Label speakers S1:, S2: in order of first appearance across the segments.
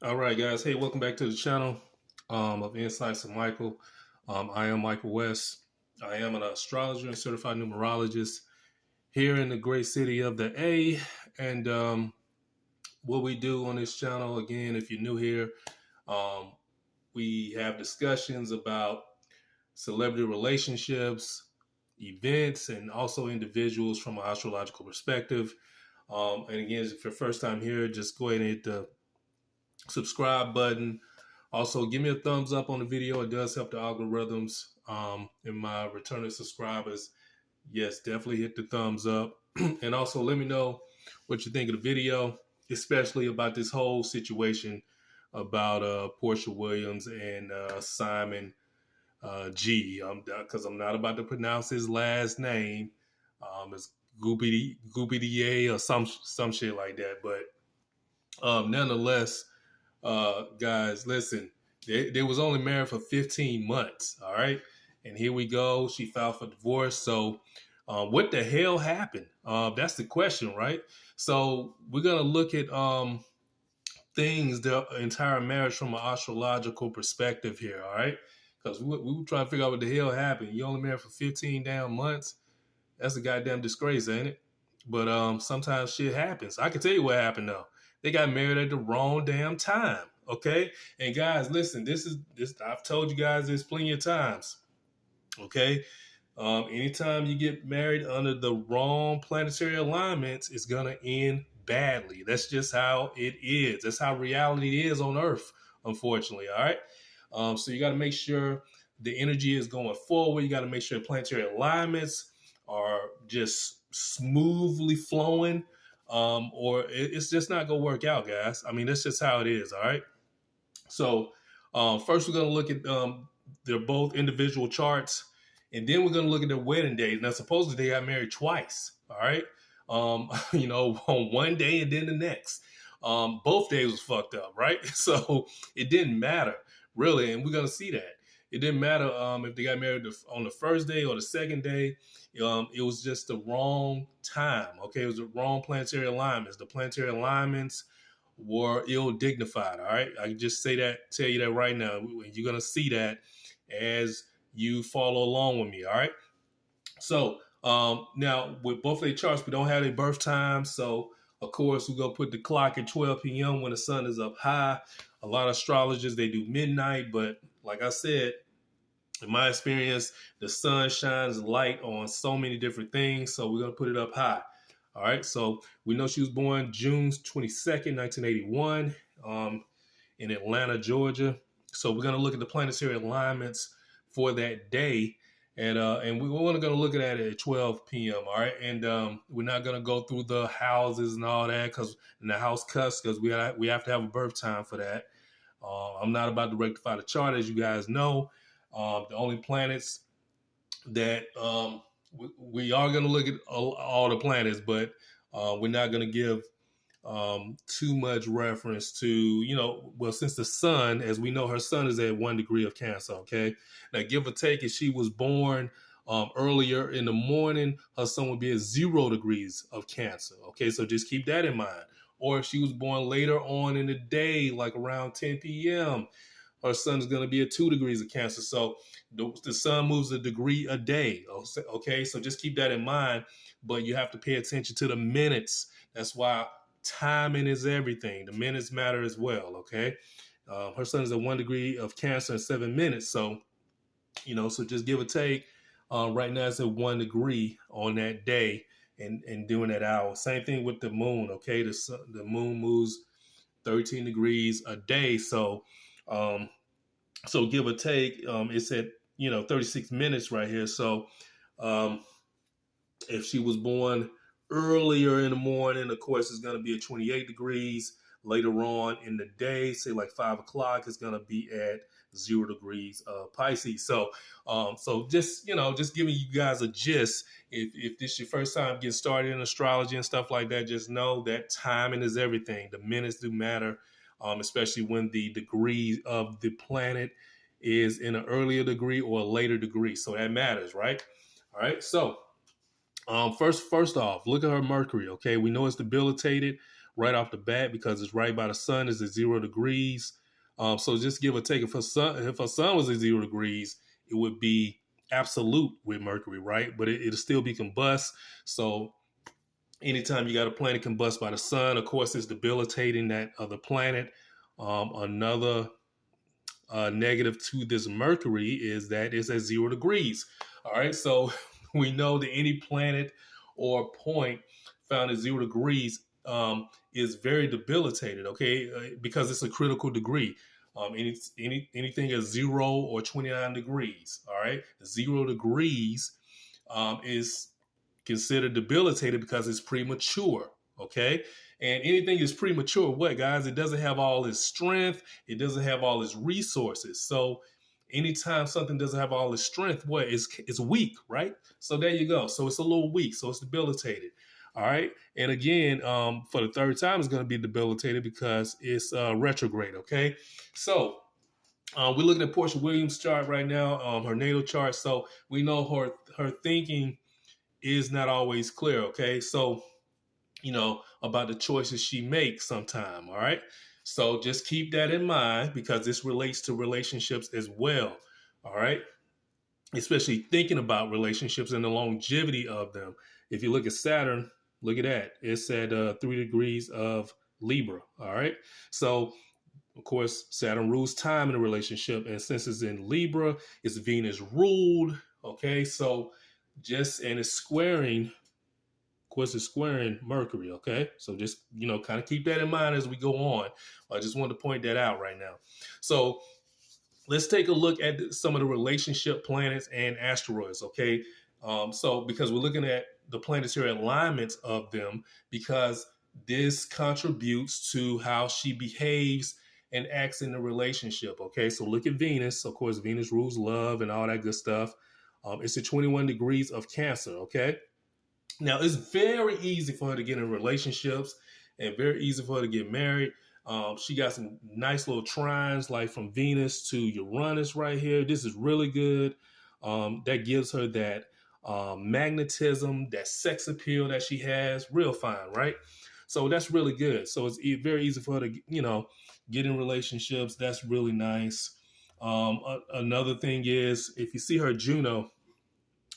S1: All right, guys. Hey, welcome back to the channel of Insights of Michael. I am Michael West. I am an astrologer and certified numerologist here in the great city of the A. And what we do on this channel, again, if you're new here, um, we have discussions about celebrity relationships, events, and also individuals from an astrological perspective. And again, if you're first time here, just go ahead and hit the subscribe button. Also, give me a thumbs up on the video. It does help the algorithms. And my returning subscribers, yes, definitely hit the thumbs up. And also let me know what you think of the video, especially about this whole situation about Porsha Williams and Simon G. Because I'm not about to pronounce his last name. It's Guobadia or some shit like that. But nonetheless, guys, listen, they was only married for 15 months. All right. And here we go. She filed for divorce. So what the hell happened? That's the question, right? So we're going to look at things, the entire marriage from an astrological perspective here. All right. Because we were trying to figure out what the hell happened. You only married for 15 damn months. That's a goddamn disgrace, ain't it? But sometimes shit happens. I can tell you what happened though. They got married at the wrong damn time. Okay. And guys, listen, this I've told you guys this plenty of times. Okay. Anytime you get married under the wrong planetary alignments, it's gonna end badly. That's just how it is. That's how reality is on Earth, unfortunately. All right. So you got to make sure the energy is going forward. You got to make sure planetary alignments are just smoothly flowing, or it's just not gonna work out, guys. I mean, that's just how it is. All right. So first, we're gonna look at they're both individual charts, and then we're gonna look at their wedding date. Now, supposedly they got married twice. All right. On one day and then the next. Both days was fucked up, right? So it didn't matter really, and we're gonna see that. It didn't matter if they got married on the first day or the second day. It was just the wrong time. Okay, it was the wrong planetary alignments. The planetary alignments were ill dignified. All right, I can just tell you that right now. You're gonna see that as you follow along with me. All right. So now with both of their charts, we don't have their birth time. So of course we're gonna put the clock at 12 p.m. when the sun is up high. A lot of astrologers they do midnight, but like I said, in my experience, the sun shines light on so many different things. So we're going to put it up high. All right. So we know she was born June 22nd, 1981, in Atlanta, Georgia. So we're going to look at the planetary alignments for that day. And we're only going to look at it at 12 p.m. All right. And we're not going to go through the houses and all that because in the house cuss, because we have to have a birth time for that. I'm not about to rectify the chart, as you guys know. The only planets that we are going to look at all the planets, but we're not going to give too much reference to, well, since the sun, as we know, her sun is at 1 degree of Cancer. Okay. Now, give or take, if she was born earlier in the morning, her sun would be at 0 degrees of Cancer. Okay. So just keep that in mind. Or if she was born later on in the day, like around 10 p.m., her sun is going to be at 2 degrees of Cancer. So the sun moves a degree a day. Okay, so just keep that in mind. But you have to pay attention to the minutes. That's why timing is everything. The minutes matter as well. Okay, her sun is at 1 degree of Cancer in 7 minutes. So so just give or take. Right now it's at 1 degree on that day and during that hour. Same thing with the moon. Okay, the moon moves 13 degrees a day. So give or take, it's at 36 minutes right here. So if she was born earlier in the morning, of course it's going to be at 28 degrees. Later on in the day, say like 5 o'clock, it's going to be at 0 degrees Pisces. So just giving you guys a gist. If this is your first time getting started in astrology and stuff like that, just know that timing is everything. The minutes do matter. Especially when the degree of the planet is in an earlier degree or a later degree. So that matters, right? All right. So first off, look at her Mercury. Okay, we know it's debilitated right off the bat because it's right by the sun. Is at 0 degrees. So just give or take. If her sun was at 0 degrees, it would be absolute with Mercury, right? But it'll still be combust. So anytime you got a planet combust by the sun, of course, it's debilitating that other planet. Another negative to this Mercury is that it's at 0 degrees. All right, so we know that any planet or point found at 0 degrees is very debilitated. Okay, because it's a critical degree. Anything at 0 or 29 degrees. All right, 0 degrees is considered debilitated because it's premature. Okay, and anything is premature, what, guys? It doesn't have all its strength. It doesn't have all its resources. So anytime something doesn't have all its strength, what, it's weak, right? So there you go. So it's a little weak. So it's debilitated. All right. And again, for the third time, it's going to be debilitated because it's retrograde. Okay. So we're looking at Porsha Williams' chart right now, her natal chart. So we know her thinking is not always clear. Okay. So, about the choices she makes sometime. All right. So just keep that in mind because this relates to relationships as well. All right. Especially thinking about relationships and the longevity of them. If you look at Saturn, look at that. It's at 3 degrees of Libra. All right. So, of course, Saturn rules time in a relationship. And since it's in Libra, it's Venus ruled. Okay. So and it's squaring. Of course, it's squaring Mercury, okay? So just, kind of keep that in mind as we go on. I just wanted to point that out right now. So let's take a look at some of the relationship planets and asteroids, okay? Because we're looking at the planetary alignments of them, because this contributes to how she behaves and acts in the relationship, okay? So look at Venus. Of course, Venus rules love and all that good stuff. It's at 21 degrees of Cancer, okay? Now, it's very easy for her to get in relationships and very easy for her to get married. She got some nice little trines, like from Venus to Uranus right here. This is really good. That gives her that magnetism, that sex appeal that she has. Real fine, right? So that's really good. So it's very easy for her to, get in relationships. That's really nice. Another thing is, if you see her Juno,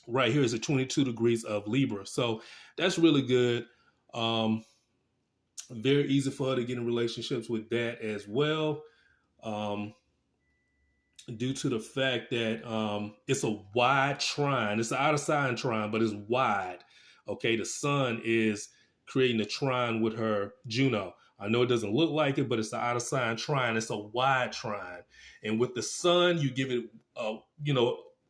S1: right here is at 22 degrees of Libra. So that's really good. Very easy for her to get in relationships with that as well. Due to the fact that it's a wide trine. It's an out of sign trine, but it's wide. Okay, the sun is creating a trine with her Juno. I know it doesn't look like it, but it's an out of sign trine. It's a wide trine. And with the sun, you give it,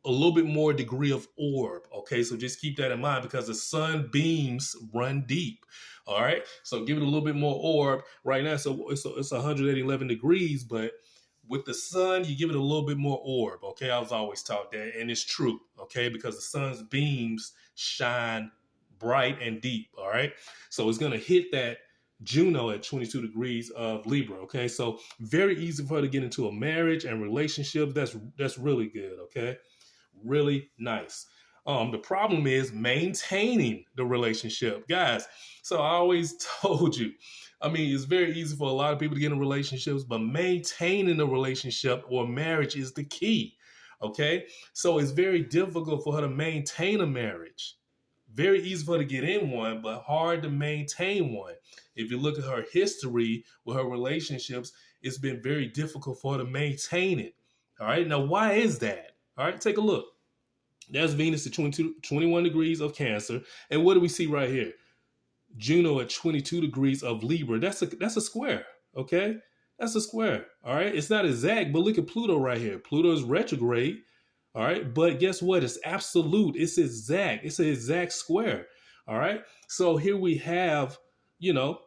S1: a little bit more degree of orb. Okay, so just keep that in mind because the sun beams run deep. All right, so give it a little bit more orb right now. So it's 111 degrees, but with the sun, you give it a little bit more orb. Okay, I was always taught that, and it's true. Okay, because the sun's beams shine bright and deep. All right, so it's gonna hit that Juno at 22 degrees of Libra. Okay, so very easy for her to get into a marriage and relationship. That's really good. Okay. Really nice. The problem is maintaining the relationship, guys. So I always told you, it's very easy for a lot of people to get in relationships, but maintaining the relationship or marriage is the key. Okay. So it's very difficult for her to maintain a marriage. Very easy for her to get in one, but hard to maintain one. If you look at her history with her relationships, it's been very difficult for her to maintain it. All right. Now, why is that? All right, take a look. That's Venus at 21 degrees of Cancer. And what do we see right here? Juno at 22 degrees of Libra. That's a square, okay? That's a square, all right? It's not exact, but look at Pluto right here. Pluto is retrograde, all right? But guess what? It's absolute. It's exact. It's an exact square, all right? So here we have,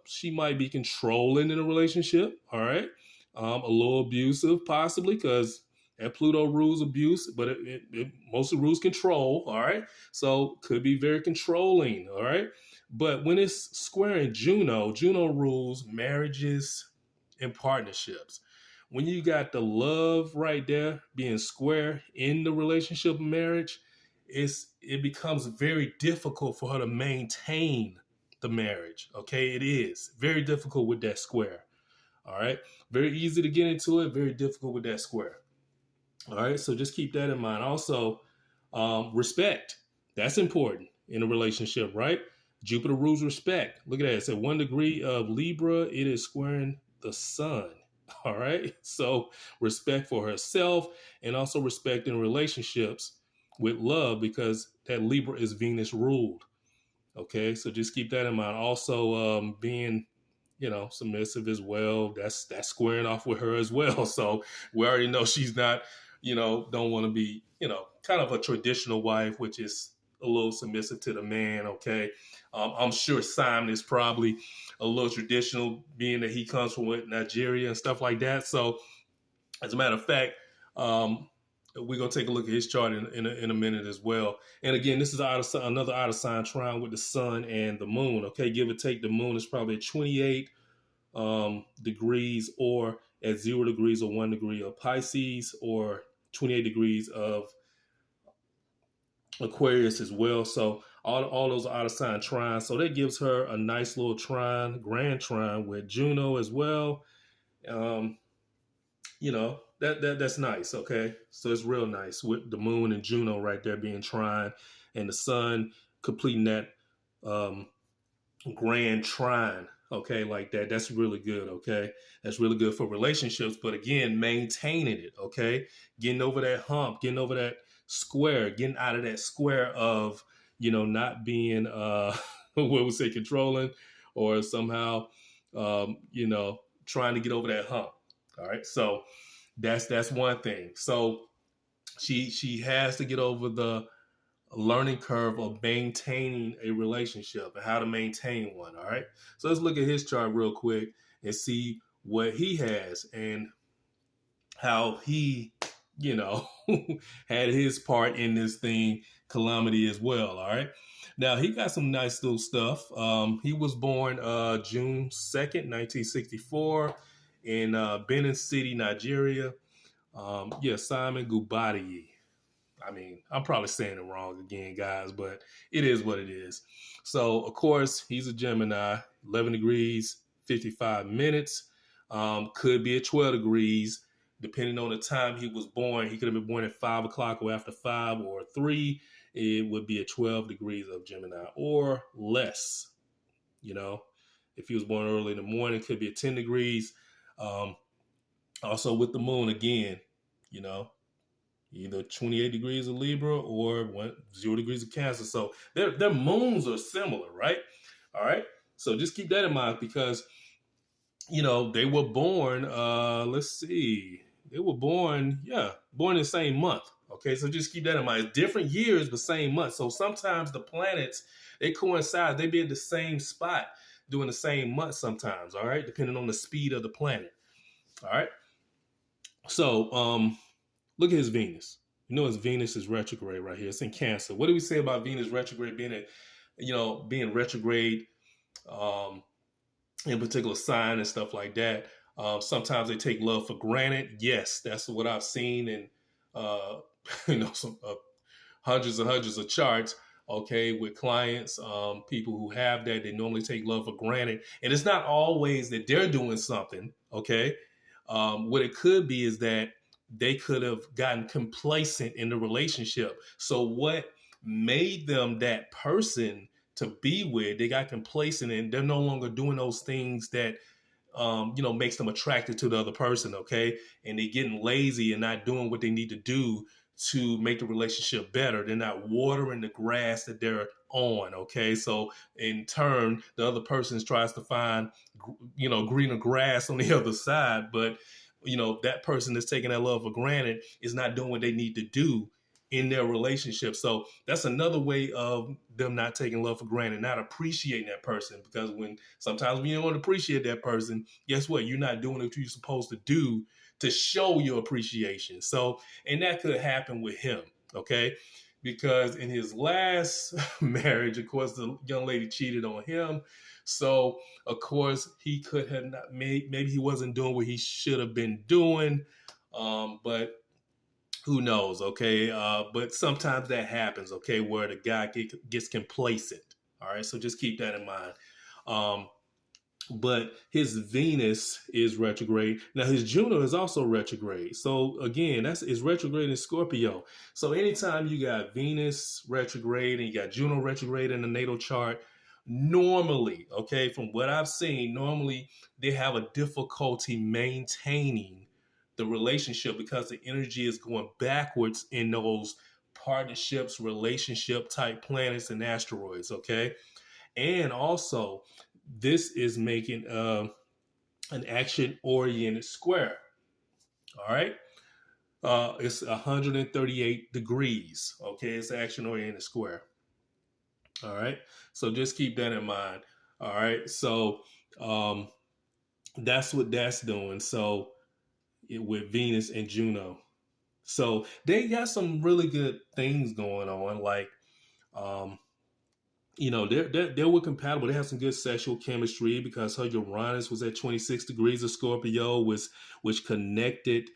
S1: she might be controlling in a relationship, all right? A little abusive possibly because and Pluto rules abuse, but it mostly rules control, all right? So could be very controlling, all right? But when it's squaring Juno rules marriages and partnerships. When you got the love right there being square in the relationship and marriage, it becomes very difficult for her to maintain the marriage. Okay, it is very difficult with that square. All right, very easy to get into it, very difficult with that square. All right, so just keep that in mind. Also, respect. That's important in a relationship, right? Jupiter rules respect. Look at that. It said 1 degree of Libra, it is squaring the sun. All right, so respect for herself and also respect in relationships with love because that Libra is Venus ruled. Okay, so just keep that in mind. Also, being submissive as well. That's squaring off with her as well. So we already know she's not, don't want to be, kind of a traditional wife, which is a little submissive to the man. Okay, I'm sure Simon is probably a little traditional, being that he comes from Nigeria and stuff like that. So as a matter of fact, we're gonna take a look at his chart in a minute as well. And again, this is another out of sign trine with the sun and the moon. Okay, give or take, the moon is probably at 28 degrees or at 0 degrees or 1 degree of Pisces or 28 degrees of Aquarius as well. So all those are out of sign trines. So that gives her a nice little trine, grand trine with Juno as well. Um, that's nice. Okay, so it's real nice with the moon and Juno right there being trine, and the sun completing that grand trine. Okay, like that. That's really good. Okay, that's really good for relationships. But again, maintaining it. Okay, getting over that hump, getting over that square, getting out of that square of not being what we say controlling or somehow trying to get over that hump. All right, so that's one thing. So she has to get over the learning curve of maintaining a relationship and how to maintain one. All right, so let's look at his chart real quick and see what he has and how he had his part in this thing calamity as well. All right, now he got some nice little stuff. He was born June 2nd 1964 in Benin City, Nigeria. Simon Guobadia. I mean, I'm probably saying it wrong again, guys, but it is what it is. So, of course, he's a Gemini, 11 degrees, 55 minutes. Could be at 12 degrees, depending on the time he was born. He could have been born at 5 o'clock or after 5 or 3. It would be at 12 degrees of Gemini or less. If he was born early in the morning, could be at 10 degrees. Also with the moon, again, either 28 degrees of Libra or 0 degrees of Cancer. So their moons are similar, right? All right. So just keep that in mind because, they were born, let's see, they were born in the same month. Okay. So just keep that in mind. It's different years, but same month. So sometimes the planets, they coincide. They be at the same spot during the same month sometimes. All right. Depending on the speed of the planet. All right. So, look at his Venus. His Venus is retrograde right here. It's in Cancer. What do we say about Venus retrograde being retrograde in particular sign and stuff like that? Sometimes they take love for granted. Yes, that's what I've seen in some hundreds and hundreds of charts. Okay, with clients, people who have that, they normally take love for granted, and it's not always that they're doing something. Okay, what it could be is that they could have gotten complacent in the relationship. So what made them that person to be with, they got complacent and they're no longer doing those things that, makes them attracted to the other person. Okay. And they're getting lazy and not doing what they need to do to make the relationship better. They're not watering the grass that they're on. Okay. So in turn, the other person tries to find, greener grass on the other side, but that person that's taking that love for granted is not doing what they need to do in their relationship. So that's another way of them not taking love for granted, not appreciating that person. Because sometimes when you don't appreciate that person, guess what? You're not doing what you're supposed to do to show your appreciation. So, and that could happen with him. Okay. Because in his last marriage, of course, the young lady cheated on him. So, of course, he could have not maybe he wasn't doing what he should have been doing. But who knows? Okay. But sometimes that happens. Okay. Where the guy gets complacent. All right. So just keep that in mind. Um, but his Venus is retrograde. Now his Juno is also retrograde. So again, that's is retrograde in Scorpio. So anytime you got Venus retrograde and you got Juno retrograde in the natal chart, normally, okay, from what I've seen, normally they have a difficulty maintaining the relationship because the energy is going backwards in those partnerships, relationship type planets and asteroids, okay? And also, this is making an action oriented square. All right. It's 138 degrees. Okay. It's an action oriented square. All right. So just keep that in mind. All right. So um, that's what that's doing. So with Venus and Juno. So they got some really good things going on. Like, um, they were compatible. They have some good sexual chemistry because her Uranus was at 26 degrees of Scorpio, which connected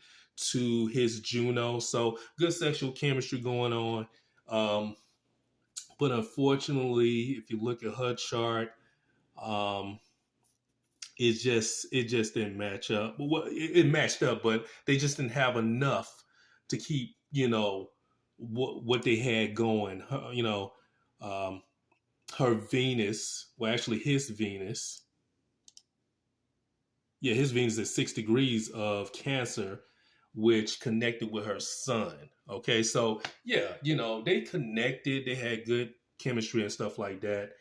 S1: to his Juno. So good sexual chemistry going on. But unfortunately, if you look at her chart, um, it just didn't match up. Well, it matched up, but they just didn't have enough to keep what they had going. Um, her Venus, well, actually his Venus, his Venus is 6 degrees of Cancer, which connected with her sun. Okay, so they connected, they had good chemistry and stuff like that,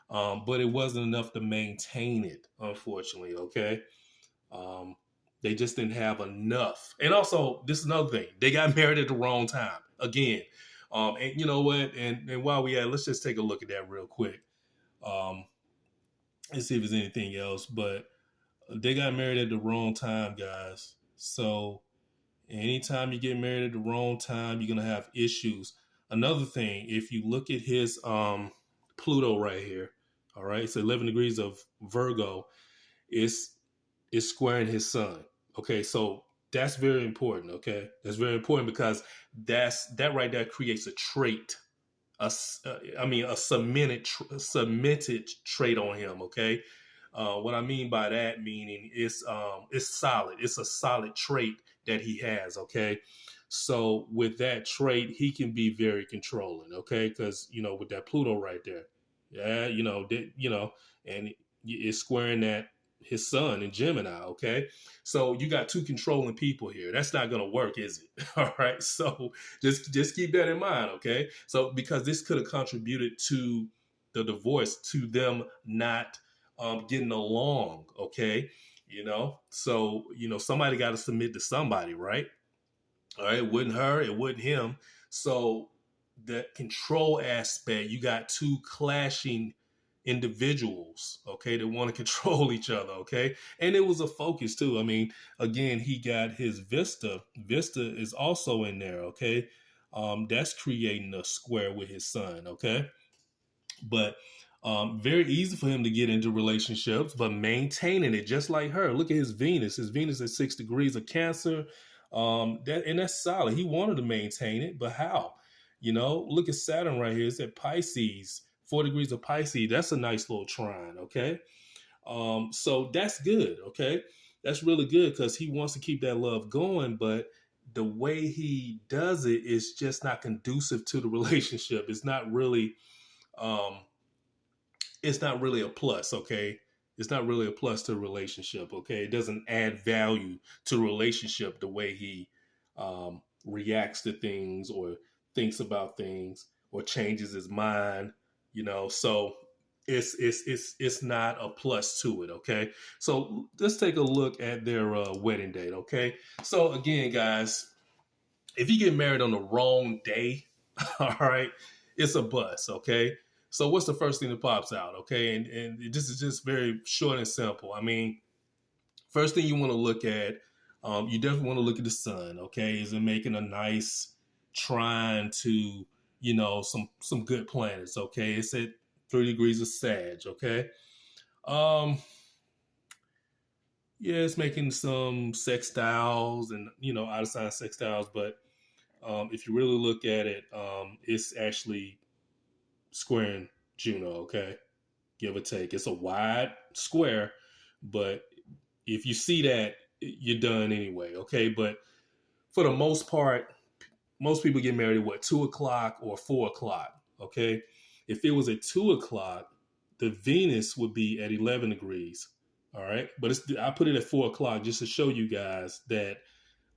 S1: but it wasn't enough to maintain it, unfortunately. Okay, um, they just didn't have enough, and also this is another thing: they got married at the wrong time again. And you know what? And while we at, let's just take a look at that real quick. Um, and see if there's anything else. But they got married at the wrong time, guys. So anytime you get married at the wrong time, you're gonna have issues. Another thing, if you look at his Pluto right here, all right, it's 11 degrees of Virgo. It's squaring his sun. Okay, so that's very important. Okay, that's very important because that right there creates a trait a cemented trait on him. Okay, what I mean by that meaning it's solid. It's a solid trait that he has. Okay, so with that trait, he can be very controlling. Okay, because with that Pluto right there, and it's squaring that his son in Gemini. Okay, so you got two controlling people here. That's not gonna work, is it? All right, so just keep that in mind. Okay, so because this could have contributed to the divorce, to them not getting along. Okay, so somebody got to submit to somebody, right? All right, it wasn't her, it wasn't him. So the control aspect, you got two clashing individuals, okay, that want to control each other, okay? And it was a focus too. I mean, again, he got his Vista. Vista is also in there, okay? That's creating a square with his son, okay? But very easy for him to get into relationships, but maintaining it just like her. Look at his Venus. His Venus is 6 degrees of Cancer. That's solid. He wanted to maintain it, but how? Look at Saturn right here. It's at Pisces, 4 degrees of Pisces. That's a nice little trine. Okay. So that's good. Okay. That's really good because he wants to keep that love going, but the way he does it is just not conducive to the relationship. Um, it's not really a plus, okay? It's not really a plus to a relationship, okay? It doesn't add value to a relationship the way he reacts to things or thinks about things or changes his mind, So it's not a plus to it, okay? So let's take a look at their wedding date, okay? So again, guys, if you get married on the wrong day, all right, it's a bust, okay? So what's the first thing that pops out, okay? And this is just very short and simple. I mean, first thing you want to look at, you definitely want to look at the sun, okay? Is it making a nice trine to, some good planets, okay? It's at 3 degrees of Sag, okay? Um, yeah, it's making some sextiles and, out of sign sextiles, but if you really look at it, it's actually squaring Juno, okay? give or take. It's a wide square, but if you see that, you're done anyway. Okay, but for the most part, most people get married at what, 2 o'clock or 4 o'clock. Okay, if it was at 2 o'clock, the Venus would be at 11 degrees. All right, but I put it at 4 o'clock just to show you guys that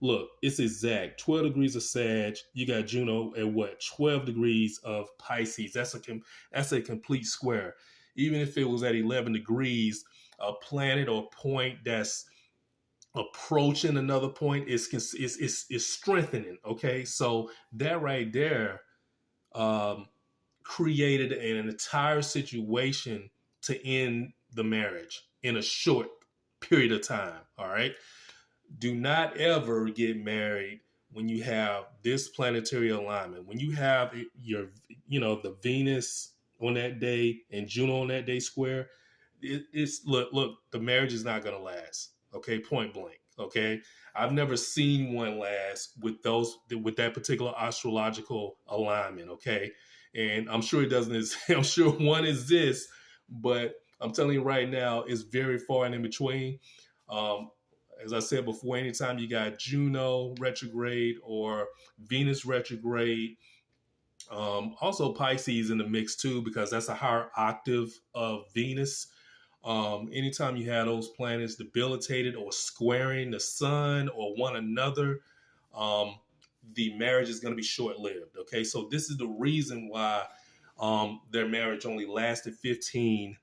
S1: look, it's exact 12 degrees of Sag. You got Juno at what, 12 degrees of Pisces. That's a complete square. Even if it was at 11 degrees, a planet or point that's approaching another point is strengthening. Okay, so that right there created an entire situation to end the marriage in a short period of time. All right, do not ever get married when you have this planetary alignment. When you have the Venus on that day and Juno on that day square, it's look, the marriage is not going to last. Okay, point blank. Okay, I've never seen one last with that particular astrological alignment. Okay, and I'm sure it doesn't. I'm sure one exists, but I'm telling you right now, it's very far and in between. As I said before, anytime you got Juno retrograde or Venus retrograde, also Pisces in the mix too, because that's a higher octave of Venus. Anytime you have those planets debilitated or squaring the sun or one another, the marriage is going to be short-lived. Okay, so this is the reason why their marriage only lasted 15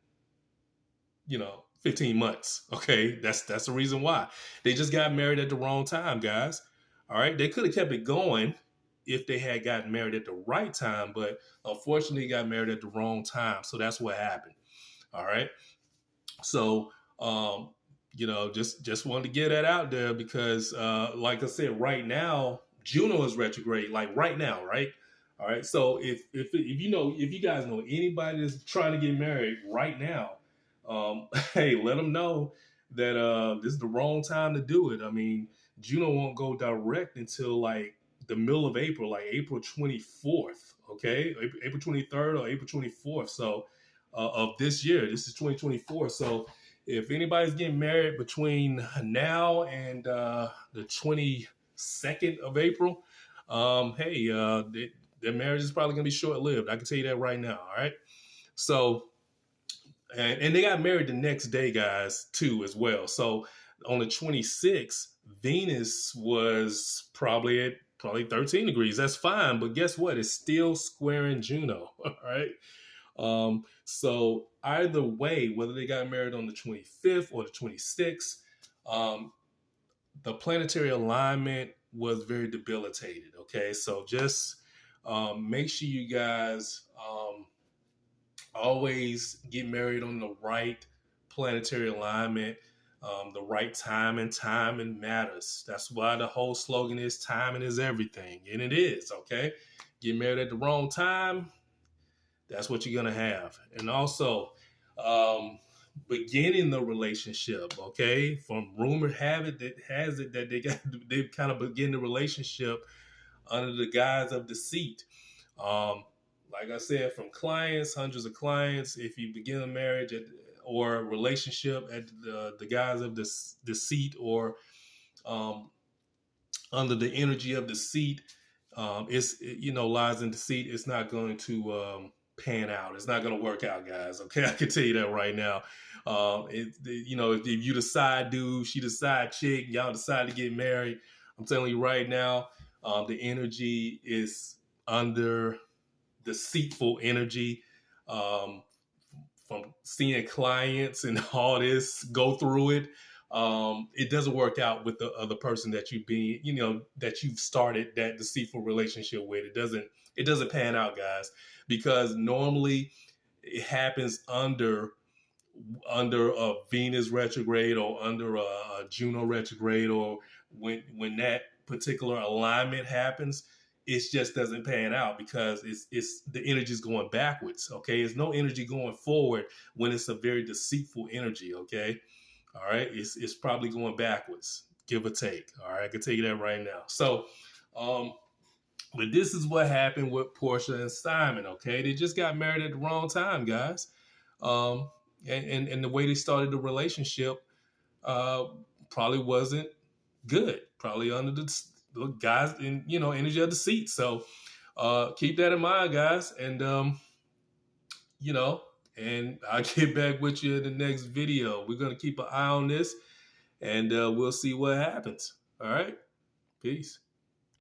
S1: months. Okay, that's the reason why. They just got married at the wrong time, guys. All right, they could have kept it going if they had gotten married at the right time, but unfortunately got married at the wrong time. So that's what happened. All right. So just wanted to get that out there because like I said, right now, Juno is retrograde, like right now, right? All right. So if you guys know anybody that's trying to get married right now, hey, let them know that this is the wrong time to do it. I mean, Juno won't go direct until like the middle of April, like April 24th, okay? April 23rd or April 24th. So of this year, this is 2024. So if anybody's getting married between now and the 22nd of April, hey, their marriage is probably going to be short-lived. I can tell you that right now, all right? So, and they got married the next day, guys, too, as well. So on the 26th, Venus was probably at 13 degrees. That's fine. But guess what? It's still squaring Juno, all right? So either way, whether they got married on the 25th or the 26th, the planetary alignment was very debilitated, okay? So just make sure you guys always get married on the right planetary alignment, the right time, and timing matters. That's why the whole slogan is timing is everything, and it is, okay? Get married at the wrong time, that's what you're going to have. And also, beginning the relationship, okay? From rumor has it that they kind of begin the relationship under the guise of deceit. Like I said, from clients, hundreds of clients, if you begin a marriage or a relationship at the guise of this deceit or under the energy of deceit, lies and deceit, it's not going to pan out. It's not going to work out, guys. Okay, I can tell you that right now. If you the side dude, she the side chick, y'all decide to get married, I'm telling you right now, the energy is under deceitful energy. From seeing clients and all this, go through it. It doesn't work out with the other person that that you've started that deceitful relationship with. It doesn't pan out, guys, because normally it happens under a Venus retrograde or under a Juno retrograde, or when that particular alignment happens, it just doesn't pan out because it's the energy is going backwards. Okay, there's no energy going forward when it's a very deceitful energy. Okay, all right, it's probably going backwards, give or take. All right, I can tell you that right now. So, but this is what happened with Porsha and Simon. Okay, they just got married at the wrong time, guys. um, and the way they started the relationship uh, probably wasn't good. Probably under the guys in energy of the seat. So keep that in mind, guys, and you know, and I'll get back with you in the next video. We're gonna keep an eye on this, and we'll see what happens. All right, peace.